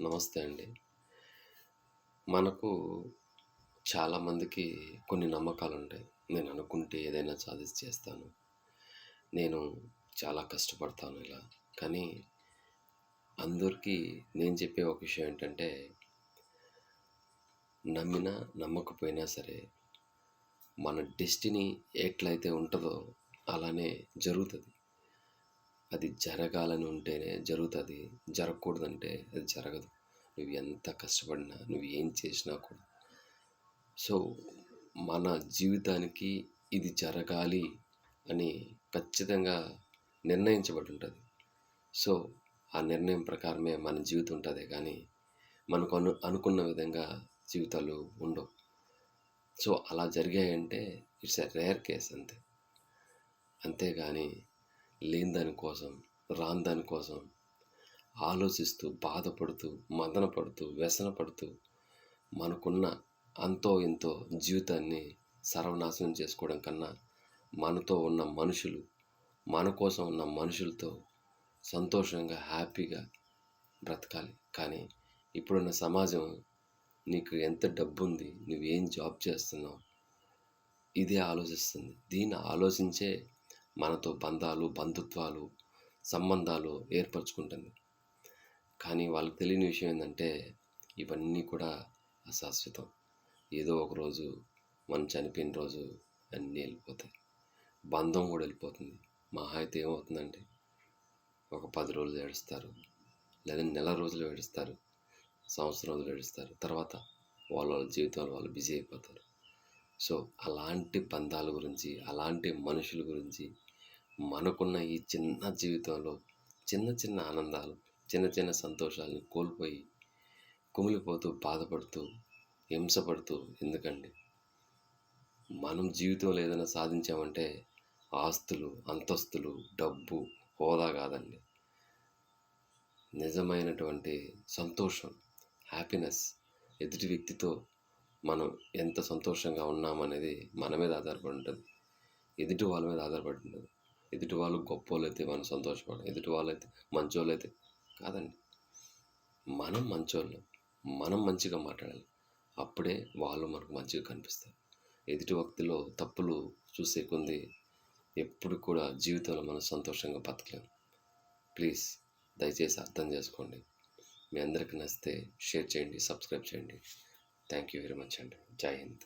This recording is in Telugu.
నమస్తే అండి. మనకు చాలామందికి కొన్ని నమ్మకాలుంటాయి. నేను అనుకుంటే ఏదైనా సాధించి చేస్తాను. నేను చాలా కష్టపడతాను ఇలా. కానీ అందరికీ నేను చెప్పే ఒక విషయం ఏంటంటే, నమ్మినా, నమ్మకపోయినా సరే మన డెస్టినీ ఎట్లయితే ఉంటదో అలానే జరుగుతది. అది జరగాలని ఉంటేనే జరుగుతది. జరగకూడదంటే అది జరగదు. నువ్వు ఎంత కష్టపడినా, నువ్వు ఏం చేసినా కూడా. సో, మన జీవితానికి ఇది జరగాలి అని ఖచ్చితంగా నిర్ణయించబడి ఉంటది. సో, ఆ నిర్ణయం ప్రకారమే మన జీవితం ఉంటదే గానీ, మనకు అనుకున్న విధంగా జీవితాలు ఉండవు. సో, అలా జరిగాయంటే ఇట్స్ ఎ రేర్ కేస్ అంతే. అంతేగాని లేని దాని కోసం, రాని దాని కోసం ఆలోచిస్తూ, బాధపడుతూ, మదన పడుతూ, వ్యసన పడుతూ మనకున్న అంతో ఇంతో జీవితాన్ని సర్వనాశనం చేసుకోవడం కన్నా, మనతో ఉన్న మనుషులు, మన కోసం ఉన్న మనుషులతో సంతోషంగా, హ్యాపీగా బ్రతకాలి. కానీ ఇప్పుడున్న సమాజం నీకు ఎంత డబ్బుంది, నువ్వేం జాబ్ చేస్తున్నావు, ఇదే ఆలోచిస్తుంది. దీన్ని ఆలోచించే మనతో బంధాలు, బంధుత్వాలు, సంబంధాలు ఏర్పరచుకుంటుంది. కానీ వాళ్ళకి తెలియని విషయం ఏందంటే, ఇవన్నీ కూడా అశాశ్వతం. ఏదో ఒక రోజు మనం చనిపోయిన రోజు అన్నీ వెళ్ళిపోతాయి. బంధం కూడా వెళ్ళిపోతుంది. మహా అయితే ఏమవుతుందంటే, ఒక 10 రోజులు ఏడుస్తారు, లేదా నెల రోజులు ఏడుస్తారు, సంవత్సరం రోజులు ఏడుస్తారు. తర్వాత వాళ్ళ వాళ్ళ జీవితాలు వాళ్ళు బిజీ అయిపోతారు. సో, అలాంటి బంధాల గురించి, అలాంటి మనుషుల గురించి మనకున్న ఈ చిన్న జీవితంలో చిన్న చిన్న ఆనందాలు, చిన్న చిన్న సంతోషాలను కోల్పోయి కుమిలిపోతూ, బాధపడుతూ, హింసపడుతూ ఎందుకండి? మనం జీవితంలో ఏదైనా సాధించామంటే ఆస్తులు, అంతస్తులు, డబ్బు, హోదా కాదండి. నిజమైనటువంటి సంతోషం, హ్యాపీనెస్, ఎదుటి వ్యక్తితో మనం ఎంత సంతోషంగా ఉన్నామనేది మన మీద ఆధారపడి ఉంటుంది. ఎదుటి వాళ్ళ మీద ఆధారపడి ఉండదు. ఎదుటి వాళ్ళు గొప్పోళ్ళైతే మనం సంతోషపడం, ఎదుటి వాళ్ళైతే మంచోళ్ళైతే కాదండి. మనం మంచోళ్ళం, మనం మంచిగా మాట్లాడాలి. అప్పుడే వాళ్ళు మనకు మంచిగా కనిపిస్తారు. ఎదుటి వ్యక్తిలో తప్పులు చూసే కొంది ఎప్పుడు కూడా జీవితంలో మనం సంతోషంగా బతకలేము. ప్లీజ్ దయచేసి అర్థం చేసుకోండి. మీ అందరికీ నచ్చితే షేర్ చేయండి, సబ్స్క్రైబ్ చేయండి. థ్యాంక్ యూ వెరీ మచ్ అండి. జై హింద్.